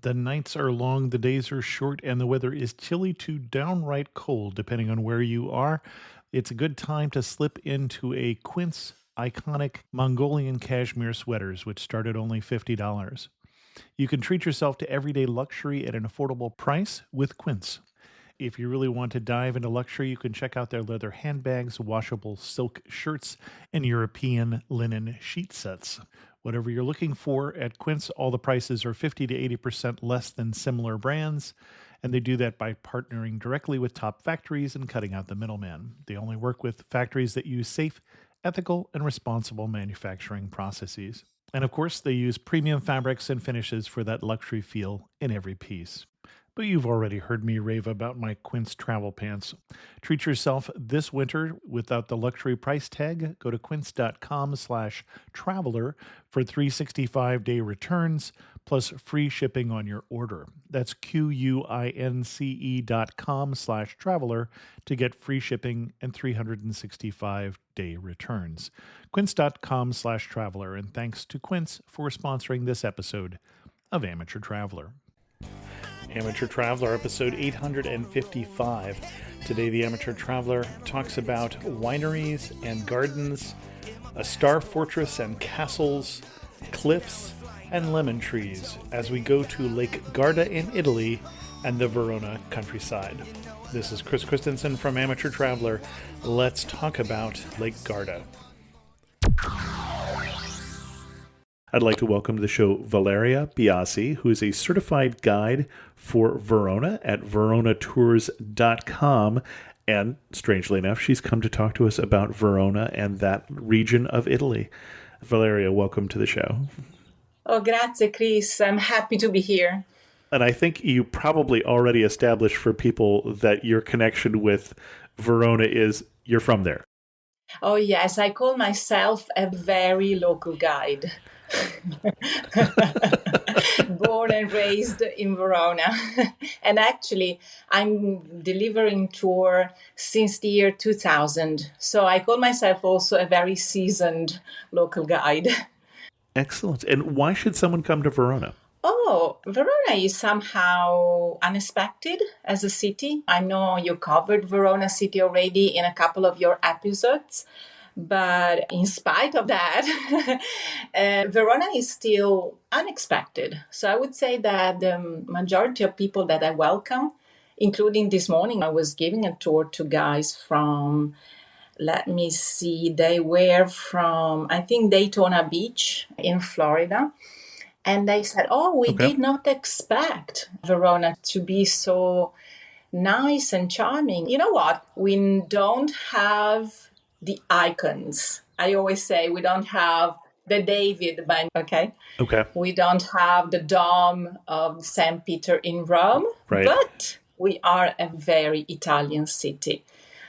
The nights are long, the days are short, and the weather is chilly to downright cold, depending on where you are. It's a good time to slip into a Quince iconic Mongolian cashmere sweaters, which start at only $50. You can treat yourself to everyday luxury at an affordable price with Quince. If you really want to dive into luxury, you can check out their leather handbags, washable silk shirts, and European linen sheet sets. Whatever you're looking for at Quince, all the prices are 50 to 80% less than similar brands, and they do that by partnering directly with top factories and cutting out the middleman. They only work with factories that use safe, ethical, and responsible manufacturing processes. And of course, they use premium fabrics and finishes for that luxury feel in every piece. But you've already heard me rave about my Quince travel pants. Treat yourself this winter without the luxury price tag. Go to quince.com/traveler for 365-day returns plus free shipping on your order. That's QUINCE.com/traveler to get free shipping and 365-day returns. Quince.com/traveler. And thanks to Quince for sponsoring this episode of Amateur Traveler. Amateur Traveler, episode 855. Today, the Amateur Traveler talks about wineries and gardens, a star fortress and castles, cliffs, and lemon trees as we go to Lake Garda in Italy and the Verona Countryside. This is Chris Christensen from Amateur Traveler. Let's talk about Lake Garda. I'd like to welcome to the show Valeria Biasi, who is a certified guide for Verona at veronatours.com. And strangely enough, she's come to talk to us about Verona and that region of Italy. Valeria, welcome to the show. Oh, grazie, Chris. I'm happy to be here. And I think you probably already established for people that your connection with Verona is you're from there. Oh, yes. I call myself a very local guide. Born and raised in Verona. And actually, I'm delivering tour since the year 2000. So I call myself also a very seasoned local guide. Excellent. And why should someone come to Verona? Oh, Verona is somehow unexpected as a city. I know you covered Verona city already in a couple of your episodes. But in spite of that, Verona is still unexpected. So I would say that the majority of people that I welcome, including this morning, I was giving a tour to guys from, they were from, I think, Daytona Beach in Florida. And they said, we did not expect Verona to be so nice and charming. You know what? We don't have the icons. I always say we don't have the David Bank, okay? We don't have the Dome of St. Peter in Rome, but we are a very Italian city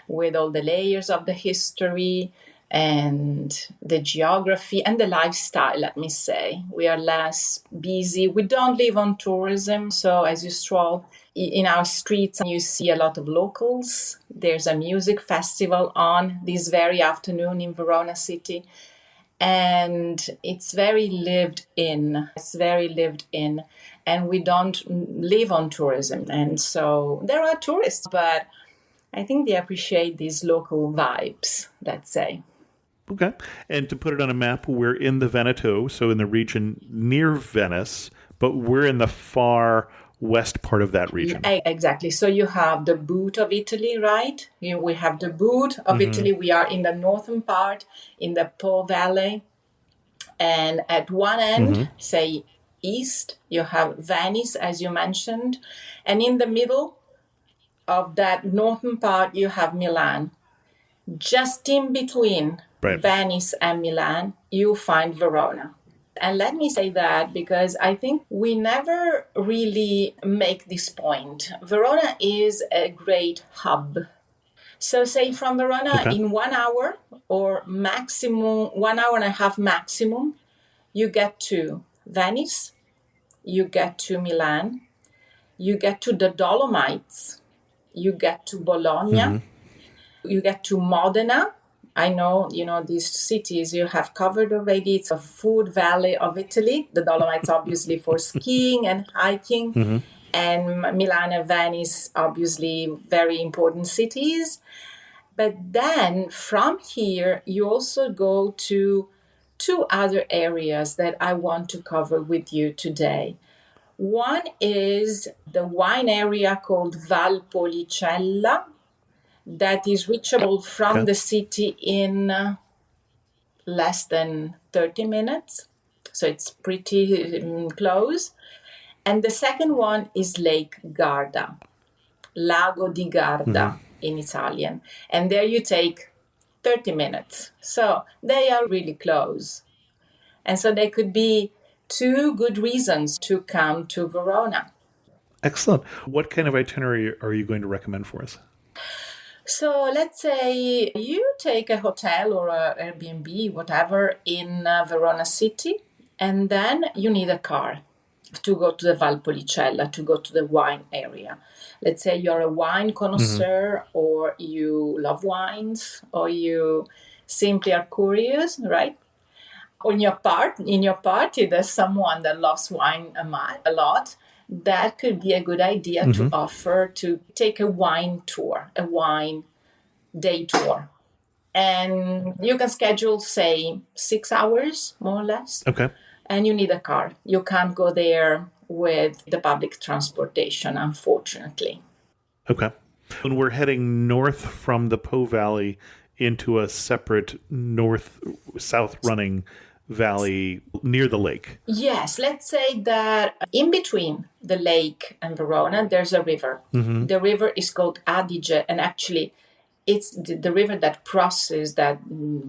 with all the layers of the history and the geography and the lifestyle, let me say. We are less busy. We don't live on tourism. So as you stroll in our streets, you see a lot of locals. There's a music festival on this very afternoon in Verona city. And it's very lived in. And we don't live on tourism. And so there are tourists, but I think they appreciate these local vibes, let's say. Okay. And to put it on a map, we're in the Veneto, so in the region near Venice, but we're in the far west part of that region. Exactly. So you have the boot of Italy, right? We have the boot of Italy. We are in the northern part, in the Po Valley. And at one end, say east, you have Venice, as you mentioned. And in the middle of that northern part, you have Milan. Just in between Venice and Milan, you find Verona. And let me say that because I think we never really make this point. Verona is a great hub. So say from Verona in 1 hour or maximum, 1 hour and a half maximum, you get to Venice, you get to Milan, you get to the Dolomites, you get to Bologna, you get to Modena, I know, these cities you have covered already. It's a food valley of Italy. The Dolomites, obviously, for skiing and hiking, Hmm. and Milan and Venice, obviously, very important cities. But then from here, you also go to two other areas that I want to cover with you today. One is the wine area called Valpolicella, that is reachable from Okay. the city in less than 30 minutes. So it's pretty close. And the second one is Lake Garda, Lago di Hmm. Garda in Italian. And there you take 30 minutes. So they are really close. And so they could be two good reasons to come to Verona. Excellent. What kind of itinerary are you going to recommend for us? So let's say you take a hotel or a Airbnb, whatever, in Verona city, and then you need a car to go to the Valpolicella, to go to the wine area. Let's say you're a wine Hmm. connoisseur, or you love wines, or you simply are curious, right? In your party, there's someone that loves wine a lot. That could be a good idea to Hmm. offer to take a wine tour, a wine day tour. And you can schedule, say, 6 hours, more or less, Okay. and you need a car. You can't go there with the public transportation, unfortunately. Okay. When we're heading north from the Po Valley into a separate north south running valley near the lake. Yes, let's say that in between the lake and Verona, there's a river. Hmm. The river is called Adige, and actually, it's the river that crosses, that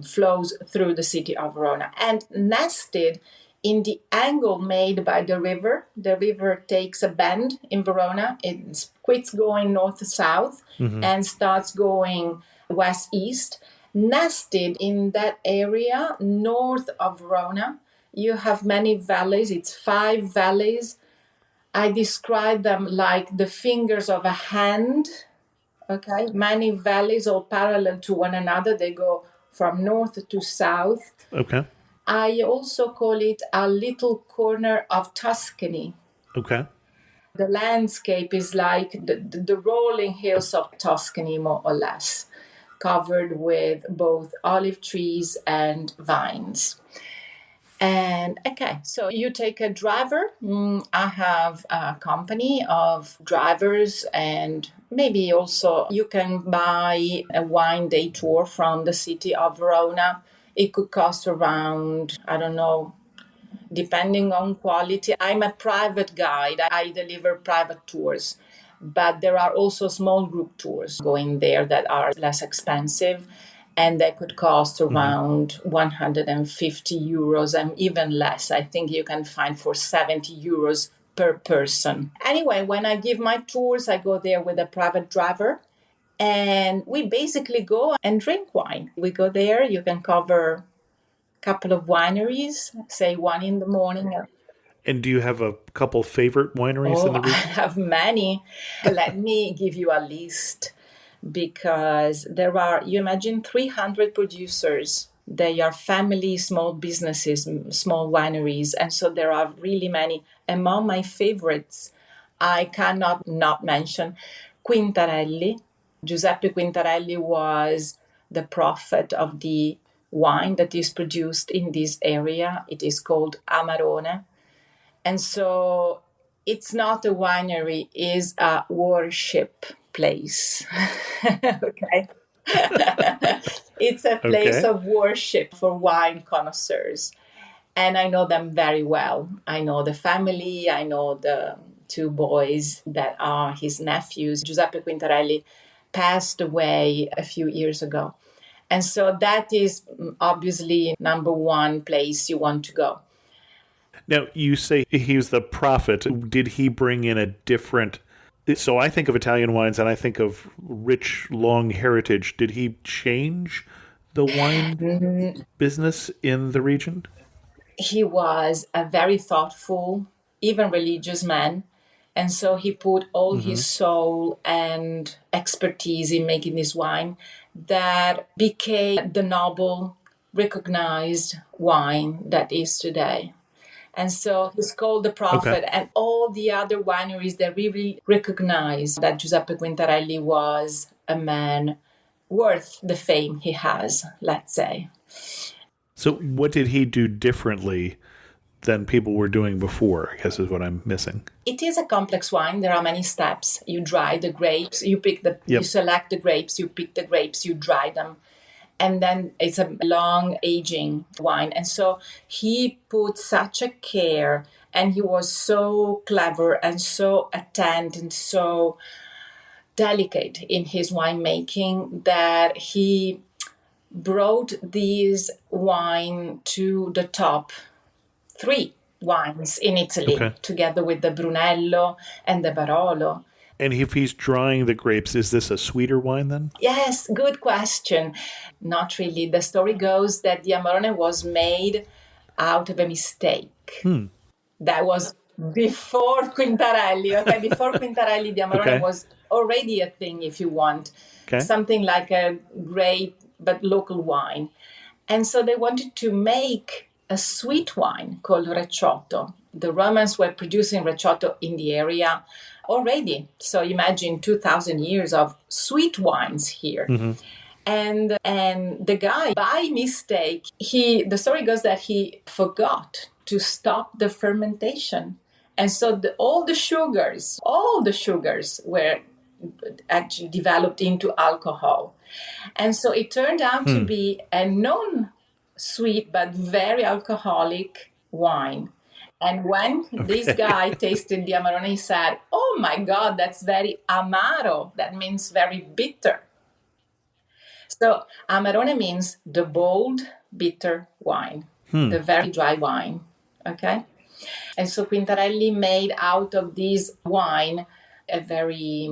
flows through the city of Verona. And nested in the angle made by the river takes a bend in Verona. It quits going north south Hmm. and starts going west east. Nested in that area north of Verona, you have many valleys. It's 5 valleys. I describe them like the fingers of a hand. Okay, many valleys all parallel to one another. They go from north to south. Okay. I also call it a little corner of Tuscany. Okay. The landscape is like the rolling hills of Tuscany, more or less, covered with both olive trees and vines. And okay, so you take a driver. I have a company of drivers, and maybe also you can buy a wine day tour from the city of Verona. It could cost around, I don't know, depending on quality. I'm a private guide, I deliver private tours, but there are also small group tours going there that are less expensive, and they could cost Hmm. around 150 euros and even less. I think you can find for 70 euros per person. Anyway, when I give my tours, I go there with a private driver, and we basically go and drink wine. We go there, you can cover couple of wineries, say one in the morning. And do you have a couple favorite wineries in Oh, the I region? have many. Let me give you a list, because there are, you imagine, 300 producers. They are family small businesses, small wineries. And so there are really many. Among my favorites, I cannot not mention Quintarelli. Giuseppe Quintarelli was the prophet of the wine that is produced in this area. It is called Amarone. And so it's not a winery, it's a worship place. Okay. It's a place Okay. of worship for wine connoisseurs. And I know them very well. I know the family, I know the two boys that are his nephews. Giuseppe Quintarelli passed away a few years ago. And so that is obviously number one place you want to go. Now, you say he was the prophet. Did he bring in a different. So I think of Italian wines and I think of rich, long heritage. Did he change the wine business in the region? He was a very thoughtful, even religious man. And so he put all Hmm. his soul and expertise in making this wine. that became the noble, recognized wine that is today. And so he's called the Okay. prophet, and all the other wineries that really recognize that Giuseppe Quintarelli was a man worth the fame he has, let's say. So, what did he do differently than people were doing before? I guess is what I'm missing. It is a complex wine. There are many steps. You dry the grapes, you Yep. select the grapes, you pick the grapes, you dry them. And then it's a long aging wine. And so he put such a care, and he was so clever and so attentive and so delicate in his winemaking that he brought these wine to the top three wines in Italy, Okay. together with the Brunello and the Barolo. And if he's drying the grapes, is this a sweeter wine then? Yes, good question. Not really. The story goes that the Amarone was made out of a mistake. That was before Quintarelli. Okay, before Quintarelli, the Amarone Okay. was already a thing, if you want. Okay. Something like a great but local wine. And so they wanted to make a sweet wine called Recioto. The Romans were producing Recioto in the area already. So imagine 2,000 years of sweet wines here. And the guy, by mistake, the story goes that he forgot to stop the fermentation. And so all the sugars were actually developed into alcohol. And so it turned out to be a non-sweet but very alcoholic wine. And when this Okay. guy tasted the Amarone, he said, "Oh my God, that's very amaro. That means very bitter." So Amarone means the bold, bitter wine, the very dry wine. Okay? And so Quintarelli made out of this wine a very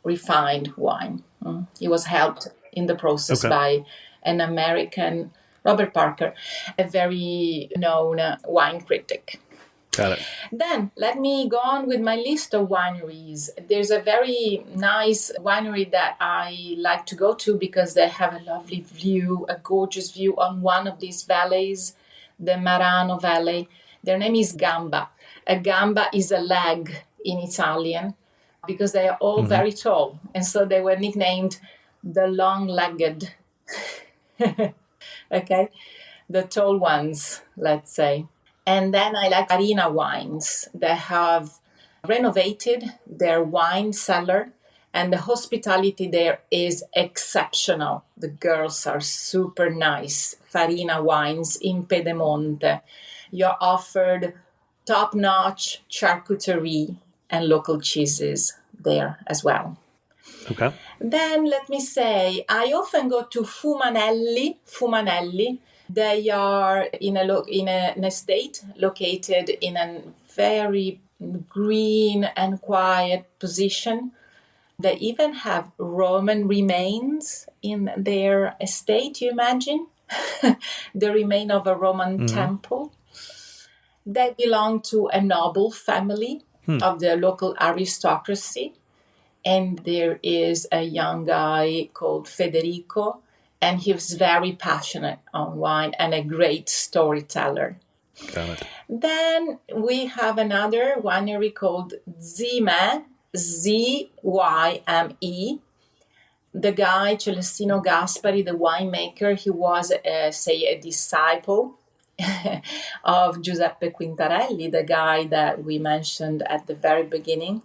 refined wine. He was helped in the process Okay. by an American, Robert Parker, a very known wine critic. Got it. Then let me go on with my list of wineries. There's a very nice winery that I like to go to because they have a lovely view, a gorgeous view on one of these valleys, the Marano Valley. Their name is Gamba. A gamba is a leg in Italian because they are all very tall. And so they were nicknamed the long-legged. Okay? The tall ones, let's say. And then I like Farina wines. They have renovated their wine cellar, and the hospitality there is exceptional. The girls are super nice. Farina wines in Pedemonte. You're offered top-notch charcuterie and local cheeses there as well. Okay. Then let me say, I often go to Fumanelli. They are in an estate located in a very green and quiet position. They even have Roman remains in their estate, you imagine? The remain of a Roman temple. They belong to a noble family of the local aristocracy. And there is a young guy called Federico, and he was very passionate on wine and a great storyteller. Got it. Then we have another winery called Zyme, Zyme. The guy, Celestino Gaspari, the winemaker, he was, a disciple of Giuseppe Quintarelli, the guy that we mentioned at the very beginning.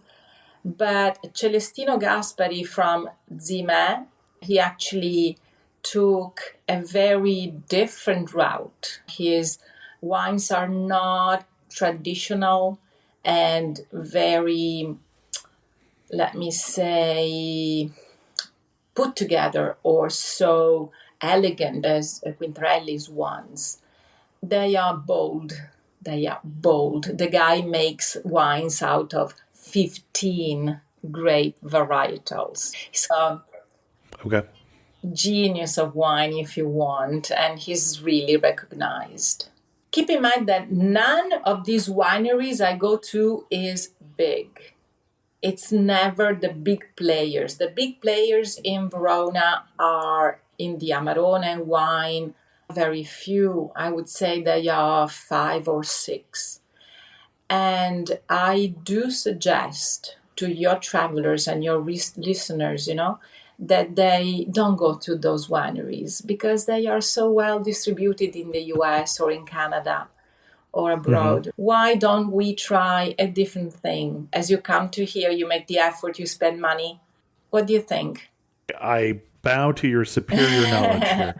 But Celestino Gaspari from Zyme, he actually took a very different route. His wines are not traditional and very, let me say, put together or so elegant as Quintarelli's ones. They are bold. The guy makes wines out of 15 grape varietals. He's a Okay. genius of wine, if you want, and he's really recognized. Keep in mind that none of these wineries I go to is big. It's never the big players. The big players in Verona are in the Amarone wine, very few. I would say there are 5 or 6. And I do suggest to your travelers and your listeners, that they don't go to those wineries because they are so well distributed in the US or in Canada or abroad. Why don't we try a different thing? As you come to here, you make the effort, you spend money. What do you think? I bow to your superior knowledge here.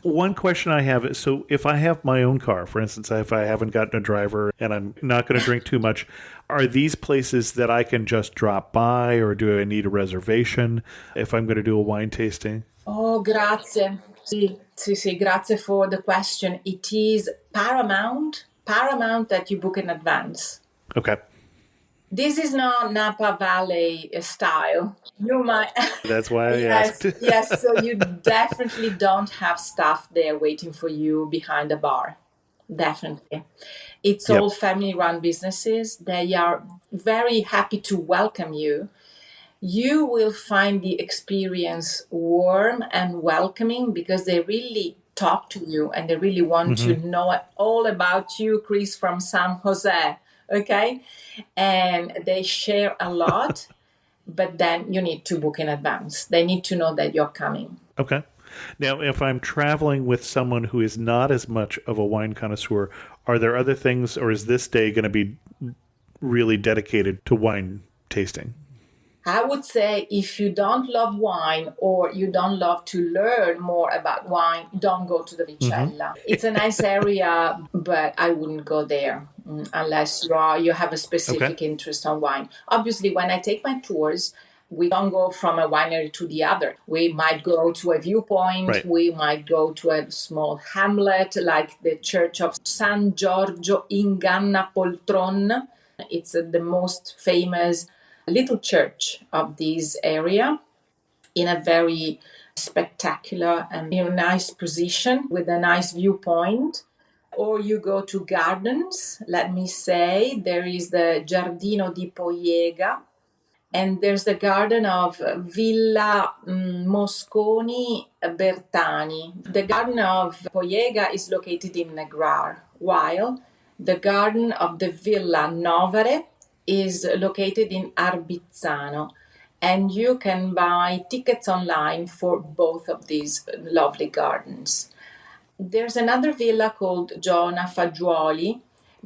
One question I have is, so if I have my own car, for instance, if I haven't gotten a driver and I'm not going to drink too much, are these places that I can just drop by, or do I need a reservation if I'm going to do a wine tasting? Oh, grazie. Sì, grazie for the question. It is paramount that you book in advance. Okay. This is not Napa Valley style. You might. That's why I Yes, asked. yes. So you definitely don't have staff there waiting for you behind the bar. Definitely. It's all Yep. family-run businesses. They are very happy to welcome you. You will find the experience warm and welcoming because they really talk to you and they really want to know all about you, Chris, from San Jose. Okay. And they share a lot, but then you need to book in advance. They need to know that you're coming. Okay. Now, if I'm traveling with someone who is not as much of a wine connoisseur, are there other things, or is this day going to be really dedicated to wine tasting? I would say if you don't love wine or you don't love to learn more about wine, don't go to the Vicella. It's a nice area, but I wouldn't go there unless you have a specific Okay. interest on wine. Obviously, when I take my tours, we don't go from a winery to the other. We might go to a viewpoint. Right. We might go to a small hamlet like the church of San Giorgio in Ganna Poltron. It's the most famous little church of this area in a very spectacular and nice position with a nice viewpoint. Or you go to gardens, let me say, there is the Giardino di Poiega, and there's the garden of Villa Mosconi Bertani. The garden of Poiega is located in Negrar, while the garden of the Villa Novare is located in Arbizzano. And you can buy tickets online for both of these lovely gardens. There's another villa called Giona Fagioli.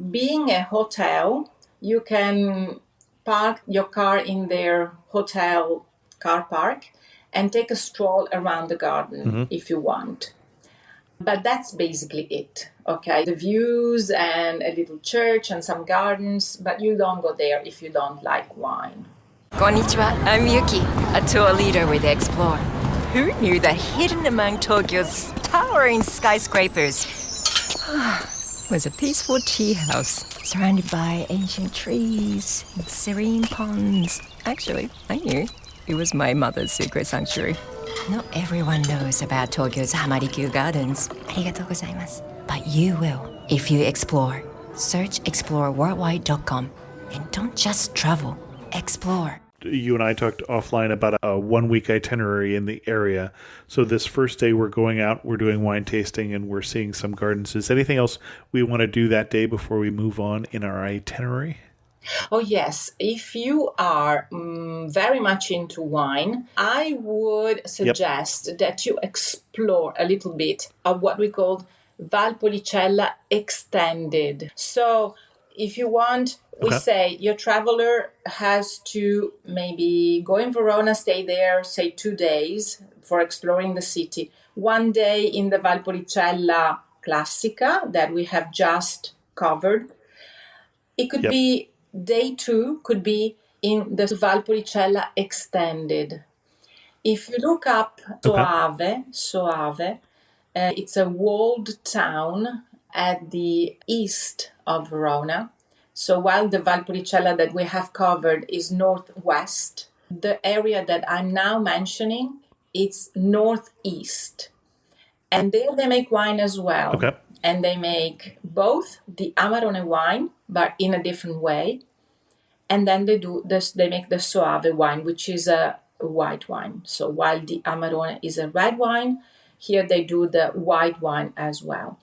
Being a hotel, you can park your car in their hotel car park and take a stroll around the garden if you want. But that's basically it, okay? The views and a little church and some gardens, but you don't go there if you don't like wine. Konnichiwa, I'm Yuki, a tour leader with Explore. Who knew that hidden among Tokyo's towering skyscrapers was a peaceful tea house surrounded by ancient trees and serene ponds? Actually, I knew. It was my mother's secret sanctuary. Not everyone knows about Tokyo's Hamarikyu Gardens. Arigatou gozaimasu. But you will if you explore. Search exploreworldwide.com and don't just travel, explore. You and I talked offline about a 1-week itinerary in the area. So this first day we're going out, we're doing wine tasting, and we're seeing some gardens. Is anything else we want to do that day before we move on in our itinerary? Oh, yes. If you are very much into wine, I would suggest that you explore a little bit of what we call Valpolicella Extended. So if you want, we say your traveler has to maybe go in Verona, stay there, say 2 days for exploring the city. 1 day in the Valpolicella Classica that we have just covered. It could be day 2, could be in the Valpolicella Extended. If you look up Soave, it's a walled town at the east of Verona. So while the Valpolicella that we have covered is northwest, the area that I'm now mentioning, it's northeast. And there they make wine as well. Okay. And they make both the Amarone wine, but in a different way. And then they do this, they make the Soave wine, which is a white wine. So while the Amarone is a red wine, here they do the white wine as well.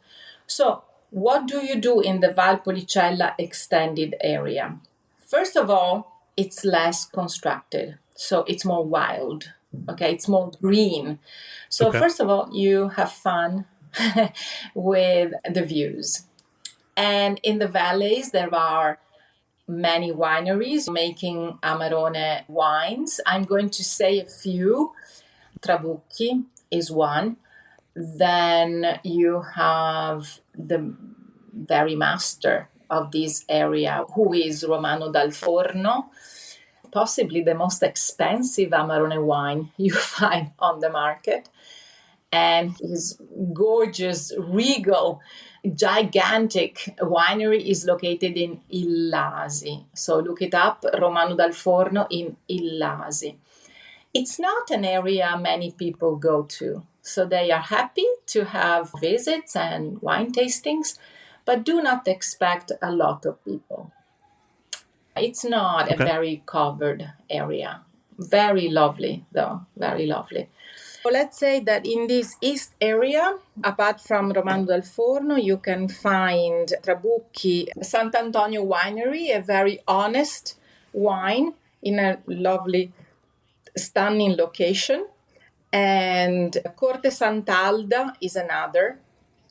So what do you do in the Valpolicella extended area? First of all, it's less constructed, so it's more wild. Okay, it's more green. So Okay. first of all, you have fun with the views. And in the valleys, there are many wineries making Amarone wines. I'm going to say a few. Trabucchi is one. Then you have the very master of this area, who is Romano dal Forno, possibly the most expensive Amarone wine you find on the market. And his gorgeous, regal, gigantic winery is located in Illasi. So look it up, Romano dal Forno in Illasi. It's not an area many people go to. So they are happy to have visits and wine tastings, but do not expect a lot of people. It's not a very covered area. Very lovely, though, very lovely. So let's say that in this east area, apart from Romano del Forno, you can find Trabucchi, Sant'Antonio Winery, a very honest wine in a lovely, stunning location. And Corte Sant'Alda is another.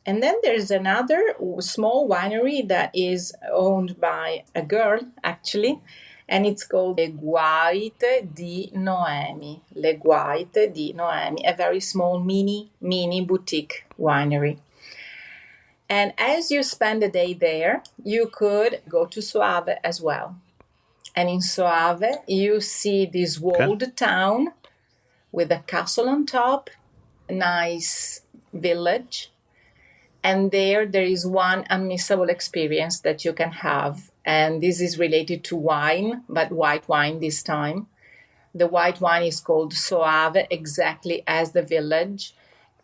And then there's another small winery that is owned by a girl, actually, and it's called Le Guaite di Noemi. Le Guaite di Noemi, a very small mini boutique winery. And as you spend a day there, you could go to Soave as well. And in Soave, you see this walled town with a castle on top, a nice village. And there is one unmissable experience that you can have. And this is related to wine, but white wine this time. The white wine is called Soave, exactly as the village.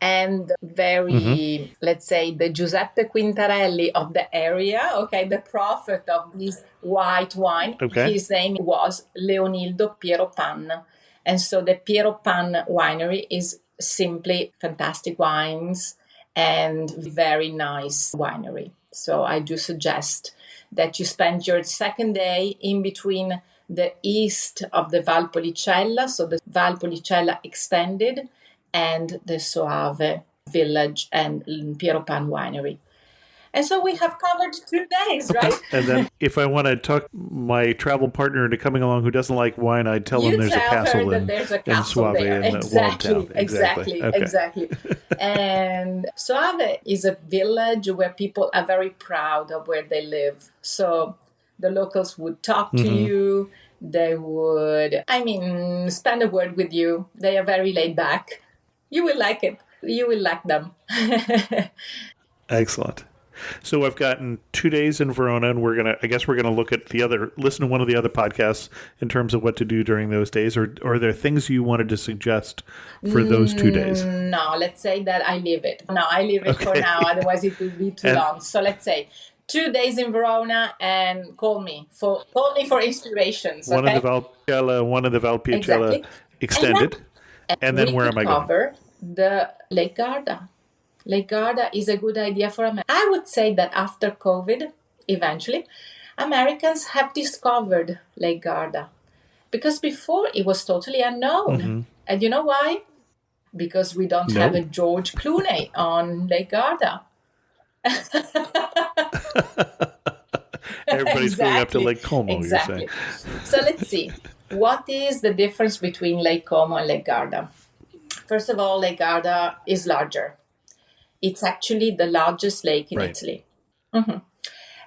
And very, let's say, the Giuseppe Quintarelli of the area, okay, the prophet of this white wine, his name was Leonildo Piero Panna. And so the Piero Panna winery is simply fantastic wines and very nice winery. So I do suggest that you spend your second day in between the east of the Valpolicella, so the Valpolicella extended, and the Soave village and Piero Pan winery. And so we have covered 2 days, right? And then if I want to talk my travel partner into coming along who doesn't like wine, I'd tell him there's a castle in Soave in the walled town. Exactly. And Soave is a village where people are very proud of where they live. So the locals would talk to you. They would, spend a word with you. They are very laid back. You will like it. You will like them. Excellent. So I've gotten 2 days in Verona, and I guess we're gonna listen to one of the other podcasts in terms of what to do during those days, or are there things you wanted to suggest for those 2 days? No, let's say that I leave it. No, I leave it for now, otherwise it will be too long. So let's say 2 days in Verona, and call me for inspirations. One in the Valpolicella, one in the Valpolicella extended, and then where am I going? Cover the Lake Garda. Lake Garda is a good idea for America. I would say that after COVID, eventually, Americans have discovered Lake Garda. Because before it was totally unknown. And you know why? Because we don't have a George Clooney on Lake Garda. Everybody's going up to Lake Como, you're saying. So let's see. What is the difference between Lake Como and Lake Garda? First of all, Lake Garda is larger. It's actually the largest lake in Italy.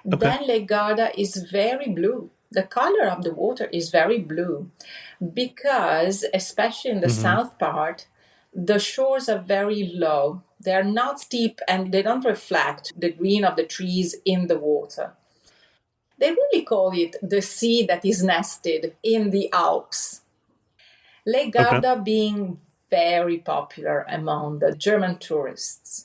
Then Lake Garda is very blue. The color of the water is very blue because, especially in the south part, the shores are very low. They are not steep and they don't reflect the green of the trees in the water. They really call it the sea that is nested in the Alps. Lake Garda being very popular among the German tourists.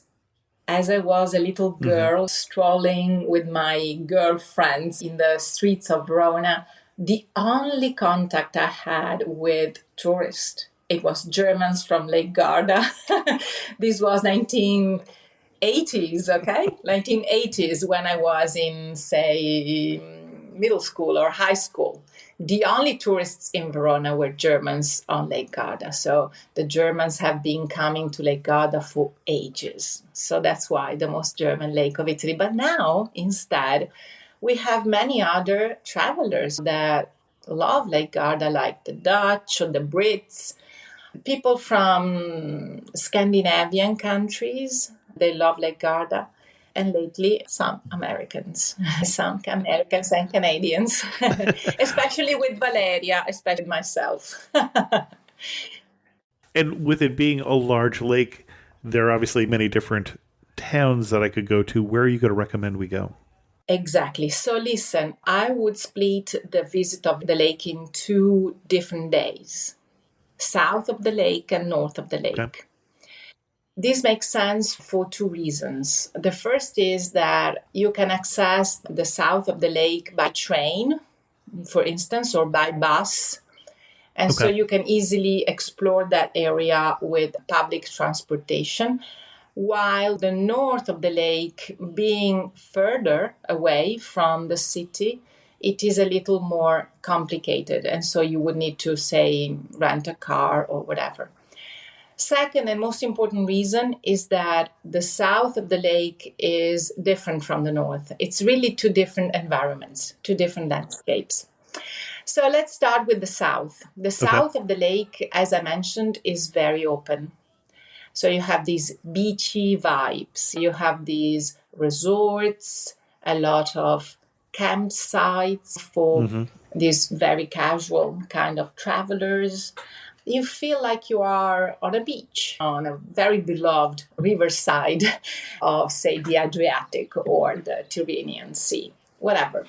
As I was a little girl strolling with my girlfriends in the streets of Verona, The only contact I had with tourists, it was Germans from Lake Garda. This was 1980s, okay? 1980s, when I was in, say, middle school or high school. The only tourists in Verona were Germans on Lake Garda. So the Germans have been coming to Lake Garda for ages. So that's why the most German lake of Italy. But now, instead, we have many other travelers that love Lake Garda, like the Dutch or the Brits, people from Scandinavian countries. They love Lake Garda. And lately, some Americans, some Americans and Canadians, especially with Valeria, especially myself. And with it being a large lake, there are obviously many different towns that I could go to. Where are you going to recommend we go? Exactly. So listen, I would split the visit of the lake in 2 different days, south of the lake and north of the lake. Okay. This makes sense for 2 reasons. The first is that you can access the south of the lake by train, for instance, or by bus. And so Okay. you can easily explore that area with public transportation, while the north of the lake, being further away from the city, it is a little more complicated. And so you would need to, say, rent a car or whatever. Second and most important reason is that the south of the lake is different from the north. It's really 2 different environments, 2 different landscapes. So let's start with the south. The south of the lake, as I mentioned, is very open. So you have these beachy vibes. You have these resorts, a lot of campsites for these very casual kind of travelers. You feel like you are on a beach, on a very beloved riverside of, say, the Adriatic or the Tyrrhenian Sea, whatever.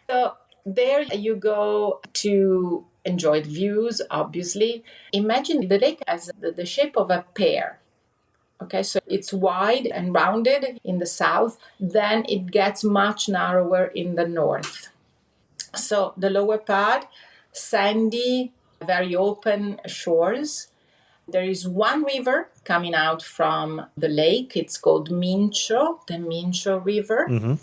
So there you go to enjoy the views, obviously. Imagine the lake as the shape of a pear. Okay, so it's wide and rounded in the south, then it gets much narrower in the north. So the lower part, sandy, very open shores. There is one river coming out from the lake. It's called Mincio, the Mincio River.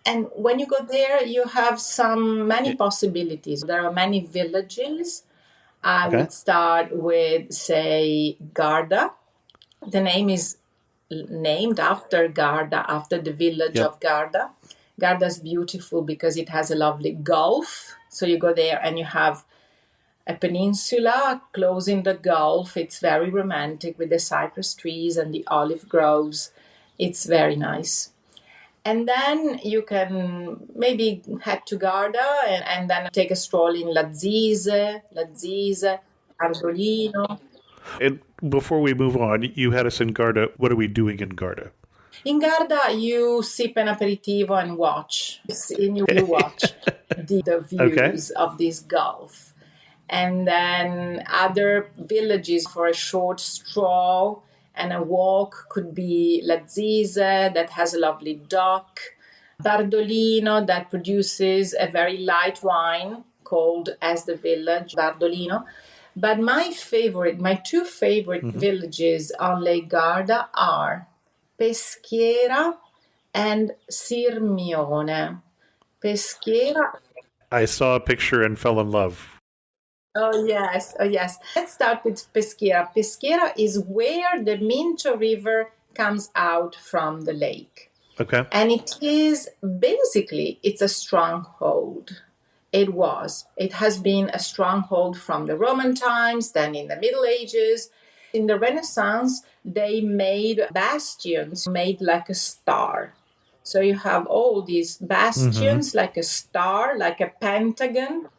And when you go there, you have many possibilities. There are many villages. I would start with, say, Garda. The name is named after Garda, after the village of Garda. Garda is beautiful because it has a lovely gulf. So you go there and you have a peninsula closing the gulf. It's very romantic with the cypress trees and the olive groves. It's very nice. And then you can maybe head to Garda and then take a stroll in Lazise, Ardolino. And before we move on, you had us in Garda. What are we doing in Garda? In Garda, you sip an aperitivo and watch. And you watch the views of this gulf. And then other villages for a short stroll and a walk could be Lazise, that has a lovely dock. Bardolino, that produces a very light wine called, as the village, Bardolino. But my 2 favorite villages on Lake Garda are Peschiera and Sirmione. Peschiera. I saw a picture and fell in love. Oh, yes. Let's start with Peschiera. Peschiera is where the Mincio River comes out from the lake. Okay. And it's a stronghold. It has been a stronghold from the Roman times, then in the Middle Ages. In the Renaissance, they made bastions made like a star. So you have all these bastions like a star, like a pentagon.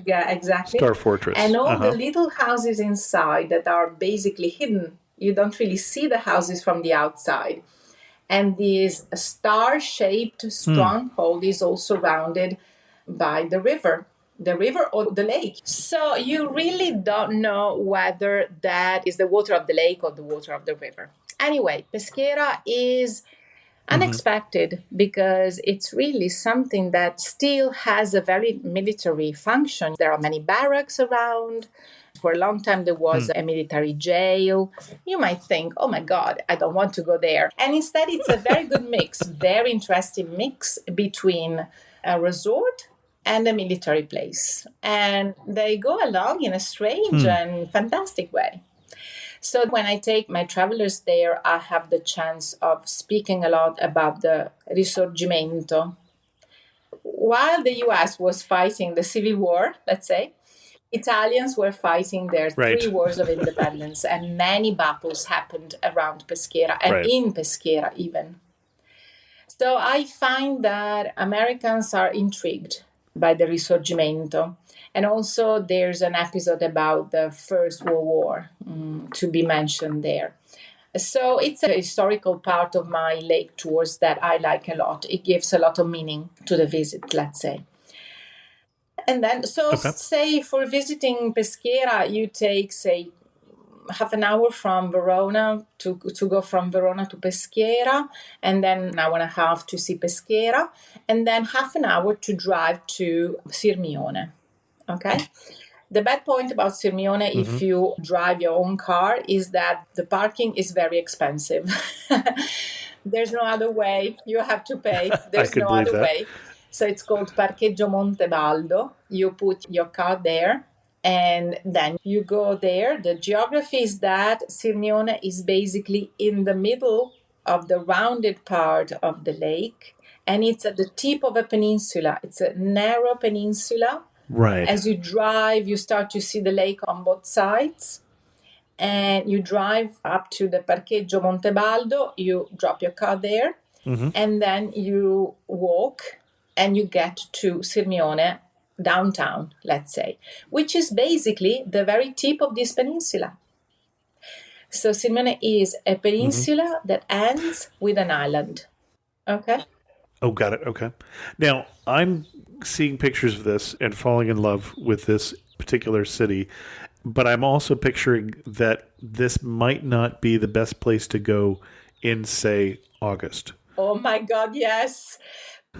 Yeah, exactly. Star Fortress. And all the little houses inside that are basically hidden. You don't really see the houses from the outside. And this star-shaped stronghold is also surrounded by the river or the lake. So you really don't know whether that is the water of the lake or the water of the river. Anyway, Peschiera is Unexpected, because it's really something that still has a very military function. There are many barracks around. For a long time, there was a military jail. You might think, oh my God, I don't want to go there. And instead, it's a very good mix, very interesting mix between a resort and a military place. And they go along in a strange and fantastic way. So when I take my travelers there, I have the chance of speaking a lot about the Risorgimento. While the US was fighting the Civil War, let's say, Italians were fighting their Right. 3 wars of independence, and many battles happened around Peschiera and in Peschiera even. So I find that Americans are intrigued by the Risorgimento. And also there's an episode about the First World War to be mentioned there. So it's a historical part of my lake tours that I like a lot. It gives a lot of meaning to the visit, let's say. And then, say for visiting Peschiera, you take, say, half an hour from Verona to go from Verona to Peschiera, and then an hour and a half to see Peschiera, and then half an hour to drive to Sirmione. Okay? The bad point about Sirmione, if you drive your own car, is that the parking is very expensive. There's no other way. You have to pay. There's no other way. So it's called Parcheggio Montebaldo. You put your car there, and then you go there. The geography is that Sirmione is basically in the middle of the rounded part of the lake, and it's at the tip of a peninsula. It's a narrow peninsula. Right. As you drive, you start to see the lake on both sides, and you drive up to the Parcheggio Montebaldo. You drop your car there, and then you walk, and you get to Sirmione downtown, let's say, which is basically the very tip of this peninsula. So Sirmione is a peninsula that ends with an island. Okay? Oh, got it. Okay. Now, I'm seeing pictures of this and falling in love with this particular city, but I'm also picturing that this might not be the best place to go in, say, August. Oh my God, yes.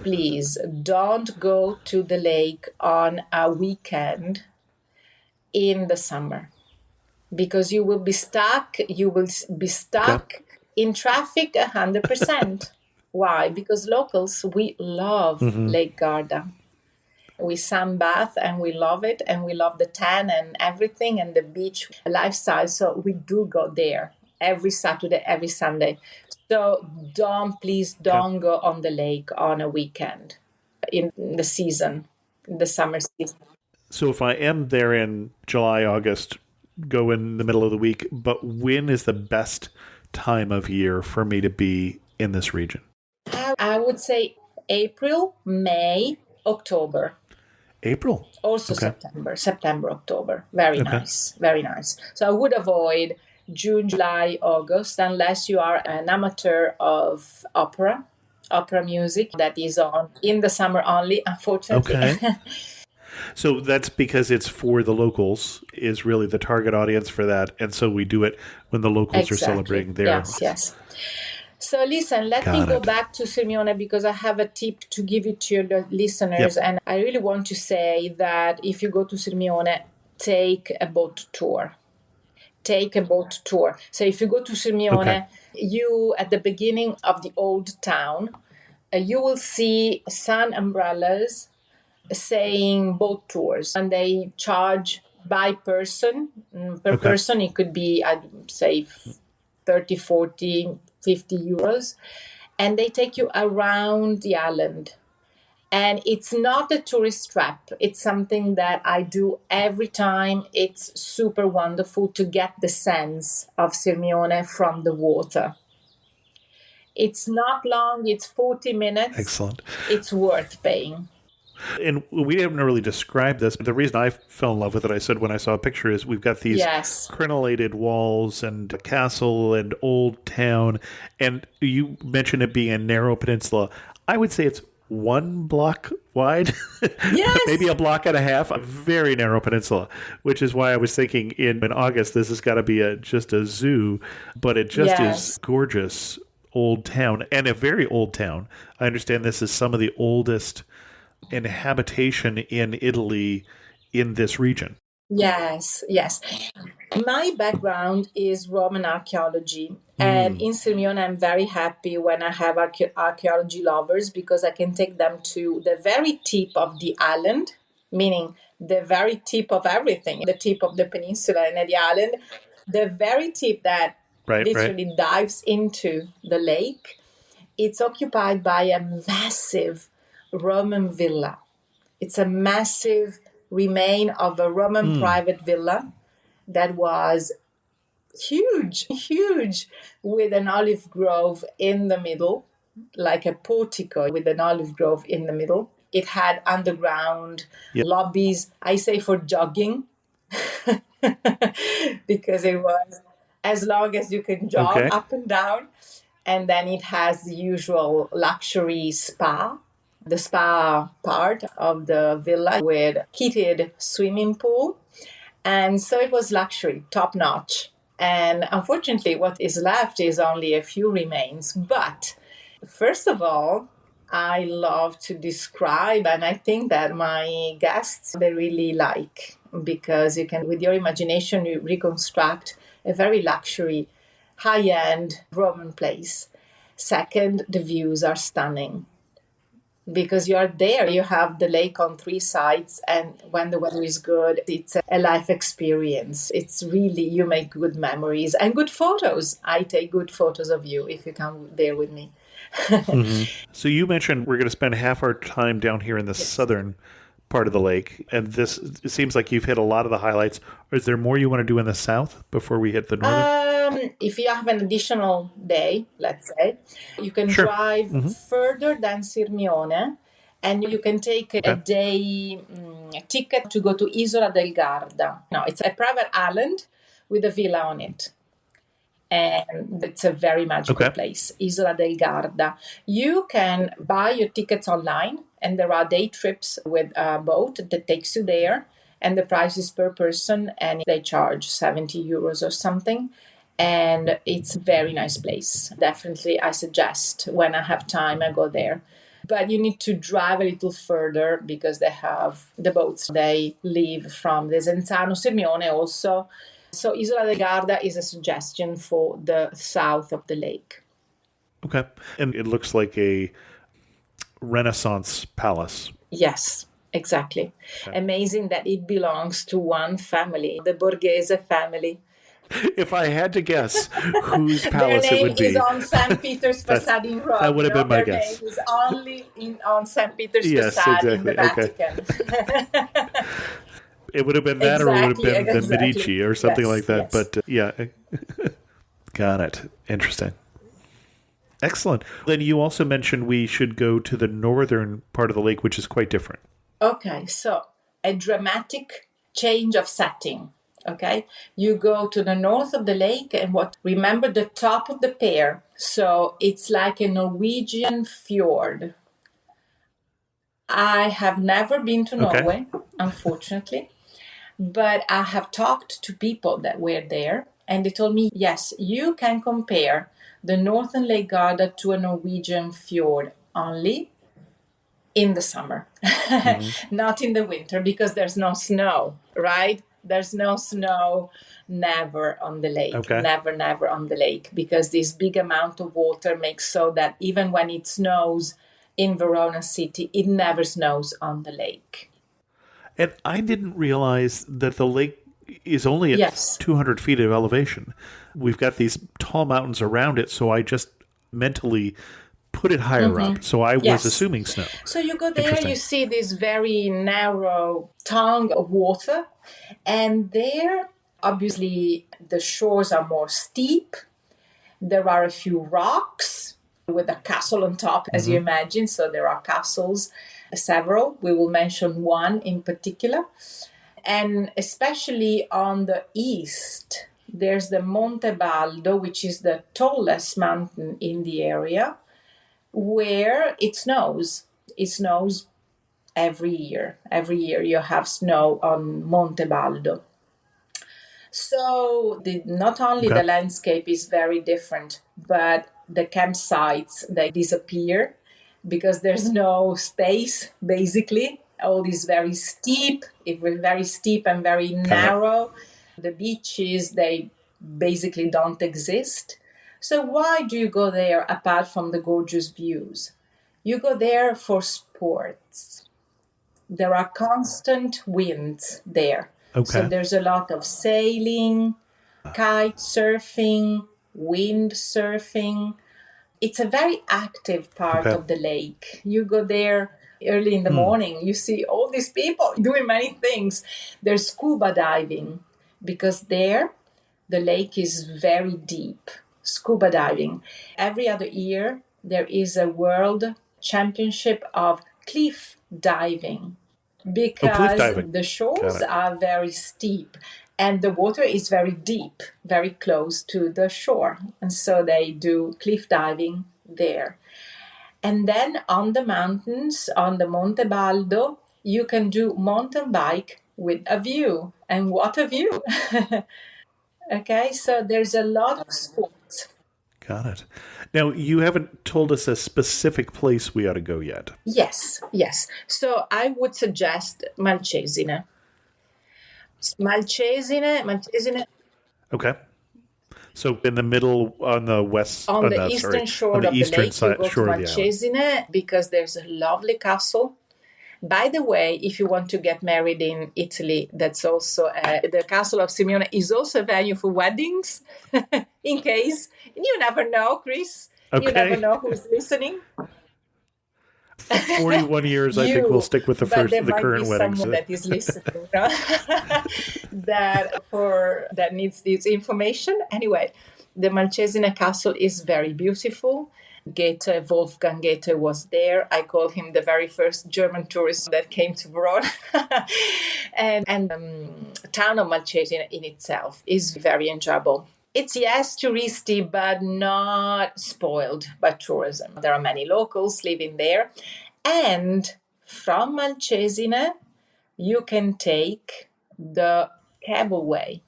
Please don't go to the lake on a weekend in the summer, because you will be stuck. You will be stuck in traffic 100%. Why? Because locals, we love Lake Garda. We sunbath and we love it, and we love the tan and everything and the beach lifestyle. So we do go there every Saturday, every Sunday. So please don't go on the lake on a weekend in the season, in the summer season. So if I am there in July, August, go in the middle of the week, but when is the best time of year for me to be in this region? I would say April, May, October. April. Also September, October. Very nice, very nice. So I would avoid June, July, August, unless you are an amateur of opera music that is on in the summer only, unfortunately. Okay. So that's because it's for the locals, is really the target audience for that. And so we do it when the locals are celebrating their... Yes. So listen, let me go back to Sirmione, because I have a tip to give it to your listeners. And I really want to say that if you go to Sirmione, take a boat tour. So if you go to Sirmione, you, at the beginning of the old town, you will see sun umbrellas saying boat tours, and they charge by person. Per person, it could be, I'd say, 30, 40, 50 euros. And they take you around the island. And it's not a tourist trap. It's something that I do every time. It's super wonderful to get the sense of Sirmione from the water. It's not long. It's 40 minutes. Excellent. It's worth paying. And we haven't really described this. The reason I fell in love with it, I said when I saw a picture, is we've got these crenellated walls and a castle and old town. And you mentioned it being a narrow peninsula. I would say it's 1 block wide, maybe a block and a half, a very narrow peninsula, which is why I was thinking in August, this has got to be just a zoo, but it just is gorgeous old town, and a very old town. I understand this is some of the oldest inhabitation in Italy in this region. Yes, yes. My background is Roman archaeology. And in Sirmione, I'm very happy when I have archaeology lovers because I can take them to the very tip of the island, meaning the very tip of everything, the tip of the peninsula and the island, the very tip that Right. literally dives into the lake. It's occupied by a massive Roman villa. It's a massive remain of a Roman private villa that was huge, with an olive grove in the middle, like a portico with an olive grove in the middle. It had underground Yep. lobbies, I say for jogging, because it was as long as you can jog Okay. up and down. And then it has the usual luxury spa, the spa part of the villa with heated swimming pool. And so it was luxury, top notch. And unfortunately, what is left is only a few remains. But first of all, I love to describe, and I think that my guests, they really like, because you can, with your imagination, you reconstruct a very luxury, high-end Roman place. Second, the views are stunning because you're there, you have the lake on three sides, and when the weather is good, it's a life experience. It's really, you make good memories and good photos. I take good photos of you if you come there with me. So you mentioned we're going to spend half our time down here in the southern part of the lake, and this, it seems like you've hit a lot of the highlights. Is there more you want to do in the south before we hit the northern? If you have an additional day, let's say, you can Sure. drive further than Sirmione, and you can take a day ticket to go to Isola del Garda. No, it's a private island with a villa on it. And it's a very magical place, Isola del Garda. You can buy your tickets online, and there are day trips with a boat that takes you there, and the price is per person, and they charge 70 euros or something. And it's a very nice place. Definitely, I suggest when I have time, I go there. But you need to drive a little further because they have the boats. They leave from Desenzano, Sirmione also. So Isola del Garda is a suggestion for the south of the lake. Okay. And it looks like a Renaissance palace. Yes, exactly. Okay. Amazing that it belongs to one family, the Borghese family. If I had to guess whose palace it would be. Their name is on St. Peter's facade in Rome. That would have been my guess. Their name is only on St. Peter's facade in the Vatican. It would have been that, or it would have been the Medici or something like that. Yes. But yeah, got it. Interesting. Excellent. Then you also mentioned we should go to the northern part of the lake, which is quite different. Okay, so a dramatic change of setting. Okay, you go to the north of the lake, and remember the top of the pier. So it's like a Norwegian fjord. I have never been to Norway, unfortunately. But I have talked to people that were there, and they told me, yes, you can compare the northern Lake Garda to a Norwegian fjord only in the summer, not in the winter, because there's no snow, right? There's no snow, never on the lake, never on the lake, because this big amount of water makes so that even when it snows in Verona city, it never snows on the lake. And I didn't realize that the lake is only at 200 feet of elevation. We've got these tall mountains around it, so I just mentally put it higher up. So I was assuming snow. So you go there, you see this very narrow tongue of water, and there, obviously, the shores are more steep. There are a few rocks with a castle on top, as you imagine. So there are castles, several. We will mention one in particular. And especially on the east, there's the Monte Baldo, which is the tallest mountain in the area, where it snows. It snows every year. Every year you have snow on Monte Baldo. So not only the landscape is very different, but the campsites, they disappear because there's no space, basically. All is very steep, very steep and very Got it. narrow. The beaches, they basically don't exist. So why do you go there apart from the gorgeous views? You go there for sports. There are constant winds there. So Okay. there's a lot of sailing, kite surfing, wind surfing. It's a very active part Okay. of the lake. You go there early in the morning, you see all these people doing many things. There's scuba diving because there the lake is very deep. Scuba diving. Every other year there is a world championship of cliff diving Oh, cliff because diving. the Got shores it. are very steep and the water is very deep, very close to the shore. And so they do cliff diving there. And then on the mountains, on the Monte Baldo, you can do mountain bike with a view. And what a view! Okay, so there's a lot of sports. Got it. Now, you haven't told us a specific place we ought to go yet. Yes, yes. So I would suggest Malcesine. Malcesine Okay. So in the middle, on the west, on the sorry, eastern shore on the of the eastern lake, you go to shore of the island. Malcesine because there's a lovely castle. By the way, if you want to get married in Italy, that's also the castle of Simeone is also a venue for weddings. In case you never know, Chris, you never Okay. know who's listening. 41 years, I think we'll stick with but there the might current be weddings. someone that is listening, no? that needs this information. Anyway, the Malcesine Castle is very beautiful. Goethe, Wolfgang Goethe was there. I call him the very first German tourist that came to Verona. and the town of Malcesine in itself is very enjoyable. It's, yes, touristy, but not spoiled by tourism. There are many locals living there. And from Malcesine, you can take the cableway.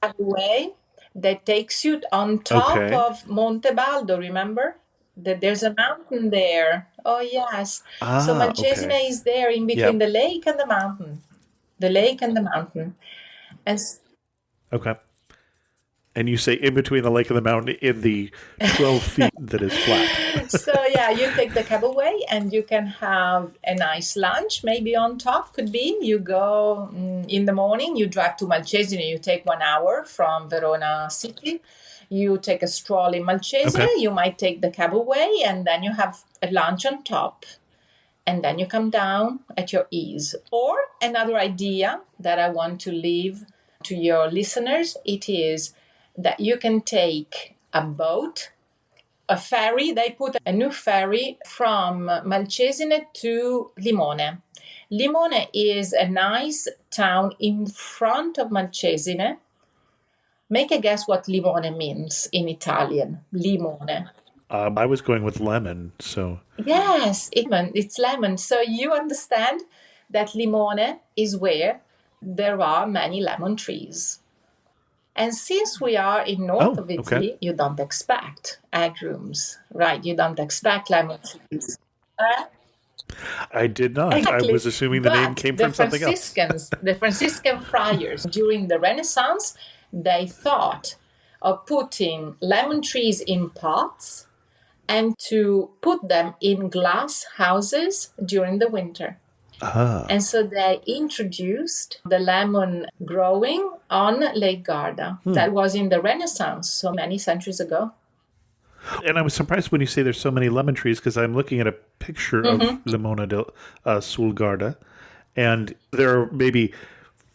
Cableway that takes you on top Okay. of Monte Baldo, remember? That there's a mountain there. Oh, yes. So Malcesine Okay. is there in between Yep. the lake and the mountain. The lake and the mountain. And Okay. And you say in between the lake and the mountain in the 12 feet that is flat. so, yeah, you take the cableway and you can have a nice lunch, maybe on top, could be. You go in the morning, you drive to Malcesine, you take 1 hour from Verona city. You take a stroll in Malcesine, Okay. you might take the cableway, and then you have a lunch on top. And then you come down at your ease. Or another idea that I want to leave to your listeners, it is that you can take a boat, a ferry. They put a new ferry from Malcesine to Limone. Limone is a nice town in front of Malcesine. Make a guess what limone means in Italian. Limone. I was going with lemon, so Yes, it's lemon. So you understand that Limone is where there are many lemon trees. And since we are in north of okay. Italy, you don't expect agrooms, right? You don't expect lemon trees. I did not. Exactly. I was assuming the name came from something else. The Franciscan friars during the Renaissance, they thought of putting lemon trees in pots and to put them in glass houses during the winter. And so they introduced the lemon growing on Lake Garda. That was in the Renaissance, so many centuries ago. And I was surprised when you say there's so many lemon trees because I'm looking at a picture of Limona sul Garda, and there are maybe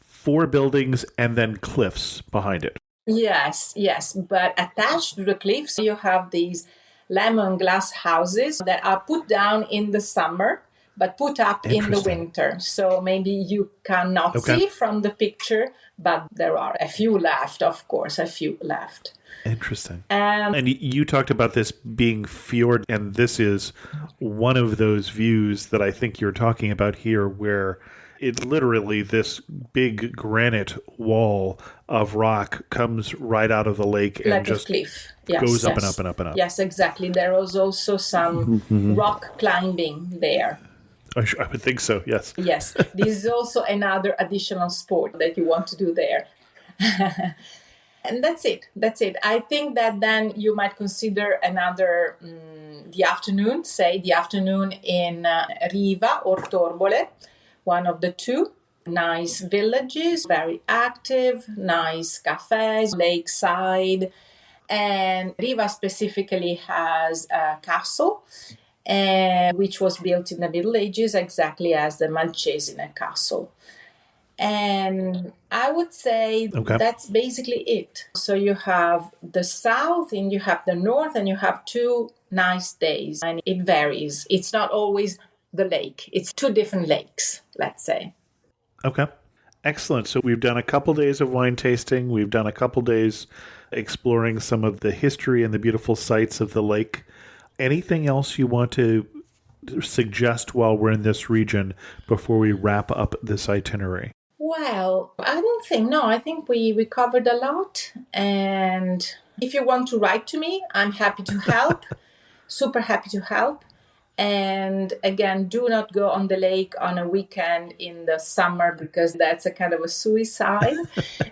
4 buildings and then cliffs behind it. Yes, yes. But attached to the cliffs, you have these lemon glass houses that are put down in the summer, but put up in the Interesting. winter. So maybe you cannot Okay. see from the picture, but there are a few left, of course, a few left. Interesting. And you talked about this being fjord, and this is one of those views that I think you're talking about here where It literally, this big granite wall of rock comes right out of the lake and Like a just cliff. Yes, goes up and yes. up and up and up. Yes, exactly. There was also some rock climbing there. I would think so, yes. Yes, this is also another additional sport that you want to do there. And that's it. That's it. I think that then you might consider another, the afternoon in Riva or Torbole, one of the two. Nice villages, very active, nice cafes, lakeside. And Riva specifically has a castle, which was built in the Middle Ages exactly as the Malcesine castle. And I would say that's basically it. So you have the south and you have the north and you have two nice days. And it varies. It's not always the lake. It's two different lakes, let's say. Okay. Excellent. So we've done a couple days of wine tasting. We've done a couple days exploring some of the history and the beautiful sights of the lake. Anything else you want to suggest while we're in this region before we wrap up this itinerary? Well, I don't think, no, I think we covered a lot. And if you want to write to me, I'm happy to help, super happy to help. And again, do not go on the lake on a weekend in the summer because that's a kind of a suicide.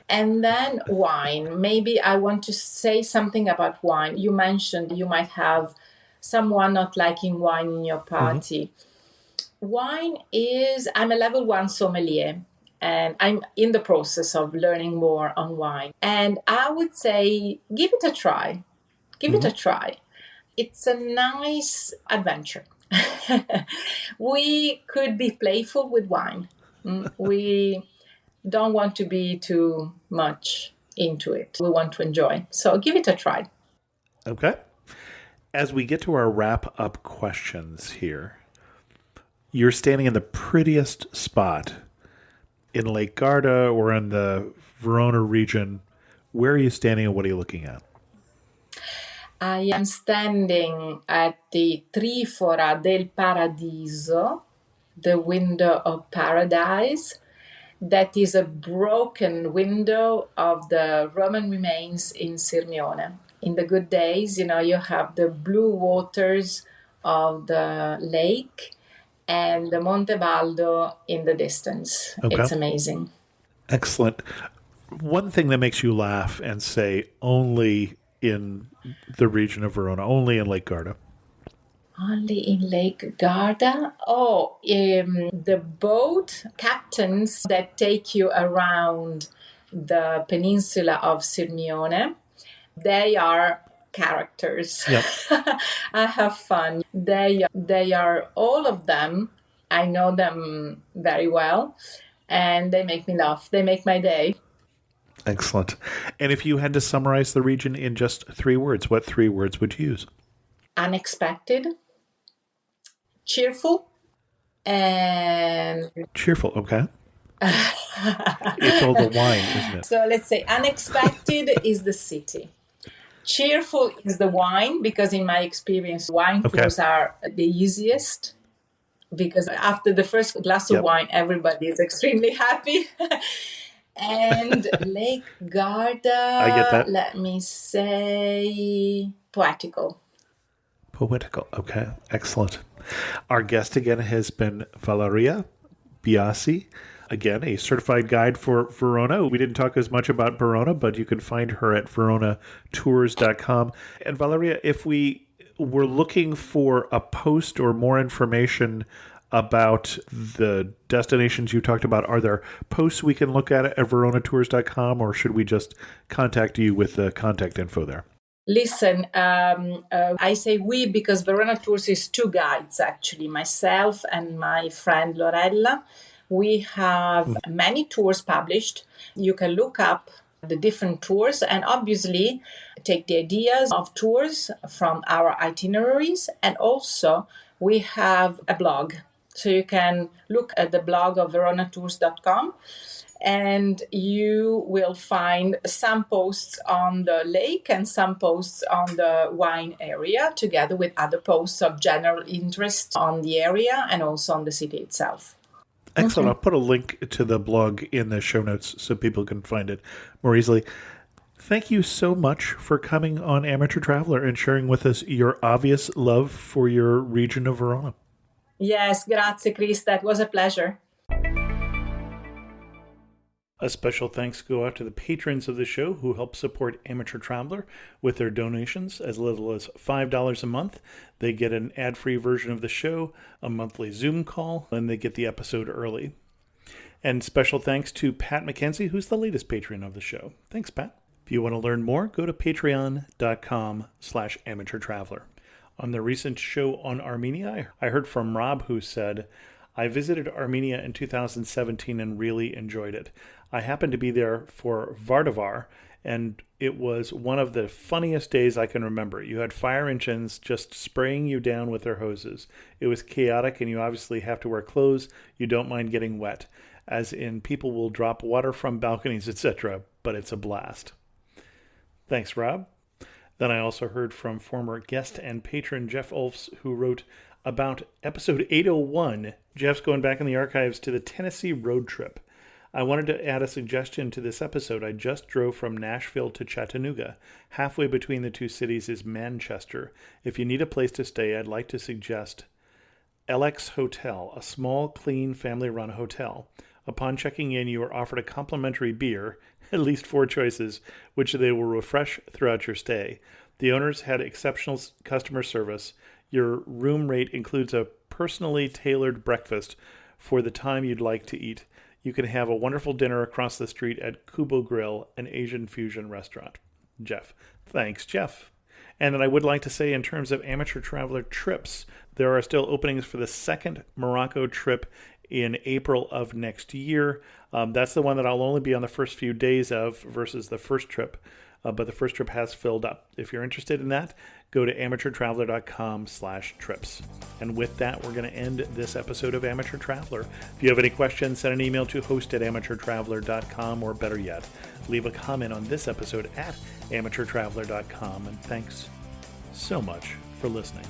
And then wine. Maybe I want to say something about wine. You mentioned you might have someone not liking wine in your party. Wine is, I'm a level 1 sommelier. And I'm in the process of learning more on wine. And I would say, give it a try. Give it a try. It's a nice adventure. We could be playful with wine. We don't want to be too much into it. We want to enjoy. So give it a try. Okay. As we get to our wrap-up questions here, you're standing in the prettiest spot in Lake Garda or in the Verona region. Where are you standing and what are you looking at? I am standing at the Trifora del Paradiso, the window of paradise. That is a broken window of the Roman remains in Sirmione. In the good days, you have the blue waters of the lake and the Monte Baldo in the distance. Okay. It's amazing. Excellent. One thing that makes you laugh and say only in the region of Verona, only in Lake Garda. Only in Lake Garda? Oh, the boat captains that take you around the peninsula of Sirmione, they are characters. Yep. I have fun. They are all of them. I know them very well, and they make me laugh. They make my day. Excellent. And if you had to summarize the region in just 3 words, what 3 words would you use? Unexpected, cheerful, and... Cheerful, okay. It's all the wine, isn't it? So let's say unexpected is the city. Cheerful is the wine, because in my experience, wine tours are the easiest. Because after the first glass of wine, everybody is extremely happy. And Lake Garda, I get that. Let me say poetical. Poetical, okay. Excellent. Our guest again has been Valeria Biasi. Again, a certified guide for Verona. We didn't talk as much about Verona, but you can find her at veronatours.com. And Valeria, if we were looking for a post or more information about the destinations you talked about, are there posts we can look at veronatours.com, or should we just contact you with the contact info there? Listen, I say we because Verona Tours is 2 guides, actually, myself and my friend Lorella. We have many tours published. You can look up the different tours and obviously take the ideas of tours from our itineraries. And also we have a blog. So you can look at the blog of veronatours.com and you will find some posts on the lake and some posts on the wine area, together with other posts of general interest on the area and also on the city itself. Excellent. I'll put a link to the blog in the show notes so people can find it more easily. Thank you so much for coming on Amateur Traveler and sharing with us your obvious love for your region of Verona. Yes, grazie, Chris. That was a pleasure. A special thanks go out to the patrons of the show who help support Amateur Traveler with their donations as little as $5 a month. They get an ad-free version of the show, a monthly Zoom call, and they get the episode early. And special thanks to Pat McKenzie, who's the latest patron of the show. Thanks, Pat. If you want to learn more, go to patreon.com/amateurtraveler. On the recent show on Armenia, I heard from Rob, who said, I visited Armenia in 2017 and really enjoyed it. I happened to be there for Vardavar, and it was one of the funniest days I can remember. You had fire engines just spraying you down with their hoses. It was chaotic, and you obviously have to wear clothes. You don't mind getting wet, as in people will drop water from balconies, etc., but it's a blast. Thanks, Rob. Then I also heard from former guest and patron Jeff Ulfs, who wrote about episode 801. Jeff's going back in the archives to the Tennessee road trip. I wanted to add a suggestion to this episode. I just drove from Nashville to Chattanooga. Halfway between the two cities is Manchester. If you need a place to stay, I'd like to suggest LX Hotel, a small, clean, family-run hotel. Upon checking in, you are offered a complimentary beer, at least 4 choices, which they will refresh throughout your stay. The owners had exceptional customer service. Your room rate includes a personally tailored breakfast for the time you'd like to eat. You can have a wonderful dinner across the street at Kubo Grill, an Asian fusion restaurant. Jeff. Thanks, Jeff. And then I would like to say, in terms of Amateur Traveler trips, there are still openings for the second Morocco trip in April of next year. That's the one that I'll only be on the first few days of versus the first trip. But the first trip has filled up. If you're interested in that, go to amateurtraveler.com/trips. And with that, we're going to end this episode of Amateur Traveler. If you have any questions, send an email to host@amateurtraveler.com, or better yet, leave a comment on this episode at amateurtraveler.com. And thanks so much for listening.